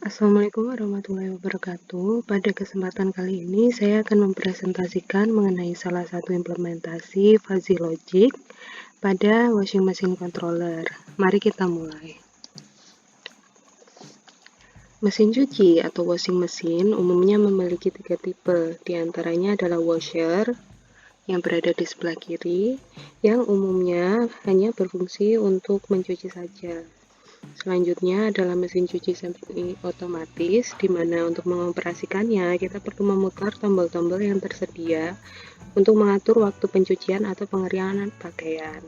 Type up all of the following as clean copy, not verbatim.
Assalamualaikum warahmatullahi wabarakatuh. Pada kesempatan kali ini, saya akan mempresentasikan mengenai salah satu implementasi fuzzy logic pada washing machine controller. Mari kita mulai. Mesin cuci atau washing machine umumnya memiliki 3 tipe, diantaranya adalah washer yang berada di sebelah kiri, yang umumnya hanya berfungsi untuk mencuci saja. Selanjutnya adalah mesin cuci semi otomatis, di mana untuk mengoperasikannya kita perlu memutar tombol-tombol yang tersedia untuk mengatur waktu pencucian atau pengeringan pakaian.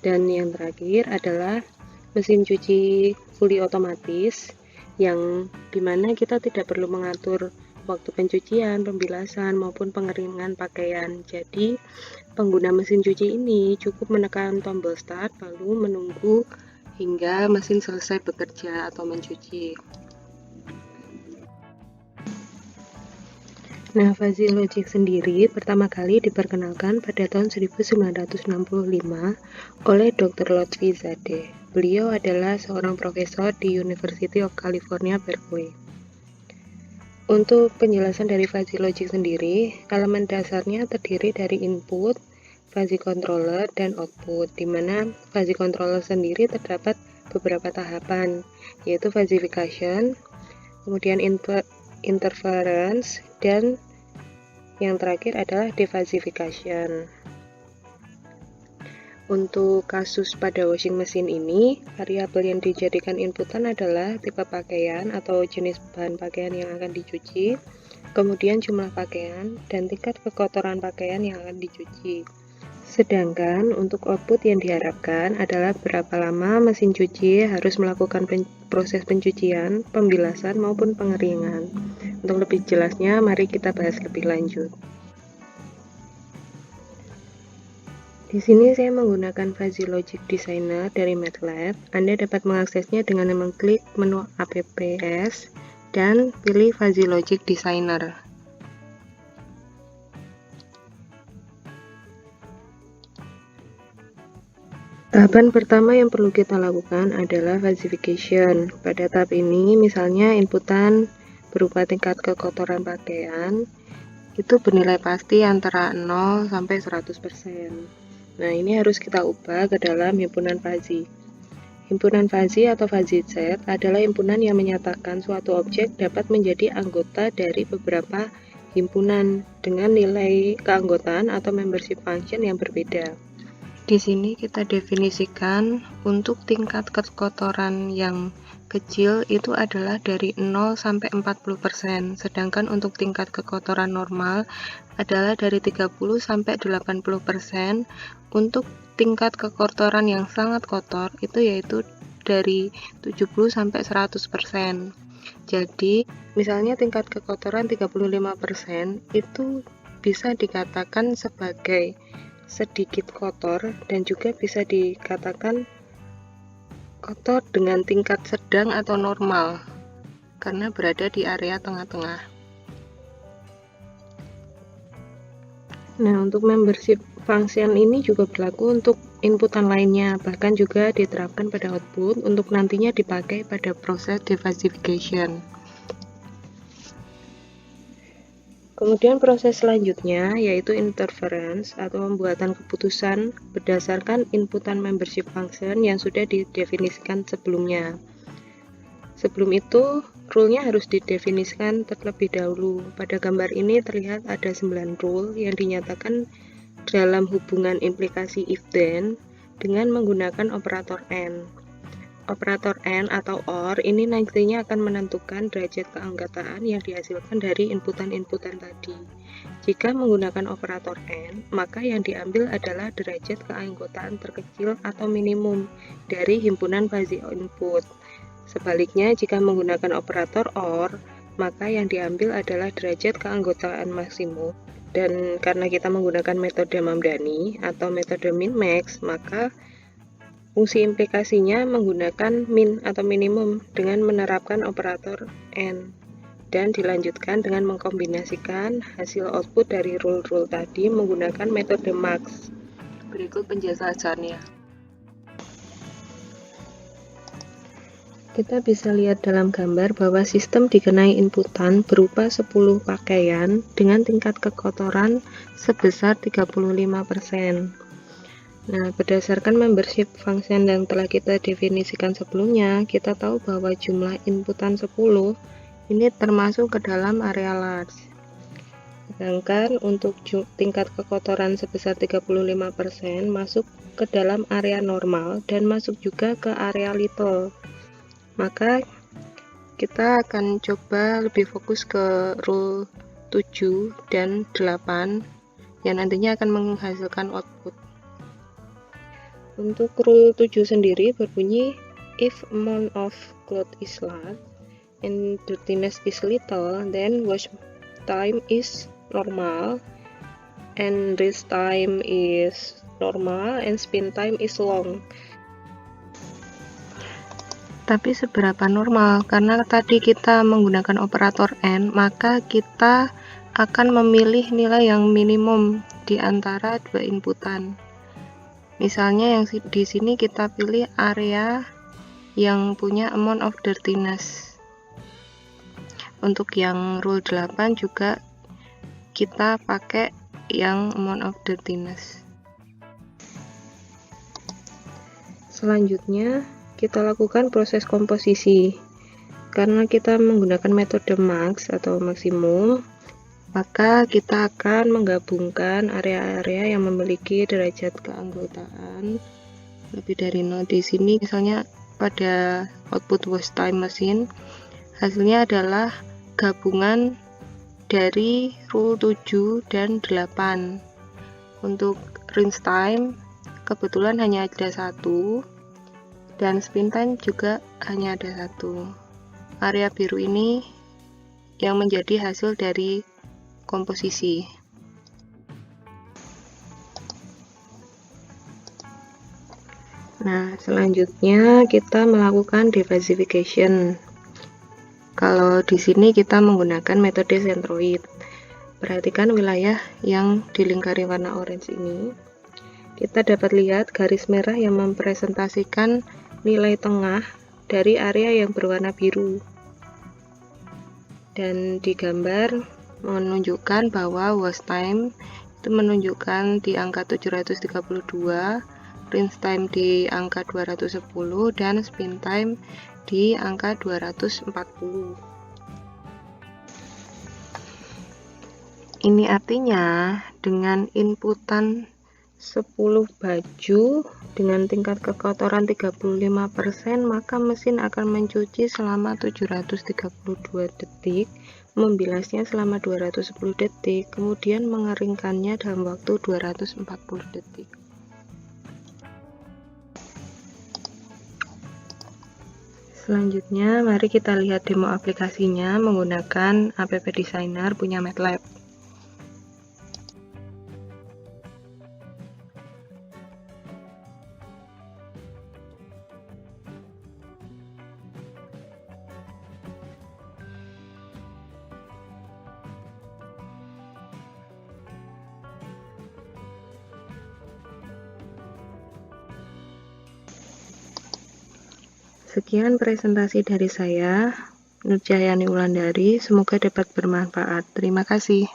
Dan yang terakhir adalah mesin cuci fully otomatis, yang dimana kita tidak perlu mengatur waktu pencucian, pembilasan, maupun pengeringan pakaian. Jadi, pengguna mesin cuci ini cukup menekan tombol start lalu menunggu hingga mesin selesai bekerja atau mencuci. Nah, fuzzy logic sendiri pertama kali diperkenalkan pada tahun 1965 oleh Dr. Lotfi Zadeh. Beliau adalah seorang profesor di University of California, Berkeley. Untuk penjelasan dari fuzzy logic sendiri, elemen dasarnya terdiri dari input, fuzzy controller, dan output, di mana fuzzy controller sendiri terdapat beberapa tahapan, yaitu fuzzification, kemudian interference, dan yang terakhir adalah defuzzification. Untuk kasus pada washing machine ini, variabel yang dijadikan inputan adalah tipe pakaian atau jenis bahan pakaian yang akan dicuci, kemudian jumlah pakaian, dan tingkat kekotoran pakaian yang akan dicuci. Sedangkan untuk output yang diharapkan adalah berapa lama mesin cuci harus melakukan proses pencucian, pembilasan, maupun pengeringan. Untuk lebih jelasnya, mari kita bahas lebih lanjut. Di sini saya menggunakan Fuzzy Logic Designer dari MATLAB. Anda dapat mengaksesnya dengan mengklik menu apps dan pilih Fuzzy Logic Designer. Tahapan pertama yang perlu kita lakukan adalah fuzzification. Pada tahap ini, misalnya inputan berupa tingkat kekotoran pakaian, itu bernilai pasti antara 0 sampai 100%. Nah, ini harus kita ubah ke dalam himpunan fuzzy. Himpunan fuzzy atau fuzzy set adalah himpunan yang menyatakan suatu objek dapat menjadi anggota dari beberapa himpunan dengan nilai keanggotaan atau membership function yang berbeda. Di sini kita definisikan untuk tingkat kekotoran yang kecil itu adalah dari 0 sampai 40%, sedangkan untuk tingkat kekotoran normal adalah dari 30 sampai 80%. Untuk tingkat kekotoran yang sangat kotor itu yaitu dari 70 sampai 100%. Jadi, misalnya tingkat kekotoran 35% itu bisa dikatakan sebagai sedikit kotor dan juga bisa dikatakan kotor dengan tingkat sedang atau normal karena berada di area tengah-tengah. Nah, untuk membership function ini juga berlaku untuk inputan lainnya, bahkan juga diterapkan pada output untuk nantinya dipakai pada proses defuzzification. Kemudian proses selanjutnya yaitu interference atau pembuatan keputusan berdasarkan inputan membership function yang sudah didefinisikan sebelumnya. Sebelum itu, rule-nya harus didefinisikan terlebih dahulu. Pada gambar ini terlihat ada 9 rule yang dinyatakan dalam hubungan implikasi if-then dengan menggunakan operator AND. Operator AND atau OR ini nantinya akan menentukan derajat keanggotaan yang dihasilkan dari inputan-inputan tadi. Jika menggunakan operator AND, maka yang diambil adalah derajat keanggotaan terkecil atau minimum dari himpunan fuzzy input. Sebaliknya, jika menggunakan operator OR, maka yang diambil adalah derajat keanggotaan maksimum. Dan karena kita menggunakan metode Mamdani atau metode min-max, maka fungsi implikasinya menggunakan min atau minimum dengan menerapkan operator AND dan dilanjutkan dengan mengkombinasikan hasil output dari rule-rule tadi menggunakan metode max. Berikut penjelasannya. Kita bisa lihat dalam gambar bahwa sistem dikenai inputan berupa 10 pakaian dengan tingkat kekotoran sebesar 35%. Nah, berdasarkan membership function yang telah kita definisikan sebelumnya, kita tahu bahwa jumlah inputan 10 ini termasuk ke dalam area large. Sedangkan untuk tingkat kekotoran sebesar 35% masuk ke dalam area normal dan masuk juga ke area little. Maka kita akan coba lebih fokus ke rule 7 dan 8 yang nantinya akan menghasilkan output. Untuk rule 7 sendiri berbunyi, if amount of cloth is large and dirtiness is little, then wash time is normal and rest time is normal and spin time is long. Tapi seberapa normal? Karena tadi kita menggunakan operator AND, maka kita akan memilih nilai yang minimum di antara dua inputan. Misalnya yang di sini kita pilih area yang punya amount of dirtiness. Untuk yang rule 8 juga kita pakai yang amount of dirtiness. Selanjutnya kita lakukan proses komposisi. Karena kita menggunakan metode max atau maksimum, maka kita akan menggabungkan area-area yang memiliki derajat keanggotaan lebih dari 0. Di sini misalnya pada output wash time mesin, hasilnya adalah gabungan dari rule 7 dan 8. Untuk rinse time kebetulan hanya ada 1 dan spin time juga hanya ada 1. Area biru ini yang menjadi hasil dari komposisi. Nah, selanjutnya kita melakukan diversification. Kalau di sini kita menggunakan metode centroid. Perhatikan wilayah yang dilingkari warna orange ini. Kita dapat lihat garis merah yang mempresentasikan nilai tengah dari area yang berwarna biru. Dan di gambar menunjukkan bahwa wash time itu menunjukkan di angka 732, rinse time di angka 210, dan spin time di angka 240. Ini artinya dengan inputan 10 baju dengan tingkat kekotoran 35%, maka mesin akan mencuci selama 732 detik, membilasnya selama 210 detik, kemudian mengeringkannya dalam waktu 240 detik. Selanjutnya, mari kita lihat demo aplikasinya menggunakan App Designer punya MATLAB. Sekian presentasi dari saya, Nur Cahyani Wulandari. Semoga dapat bermanfaat. Terima kasih.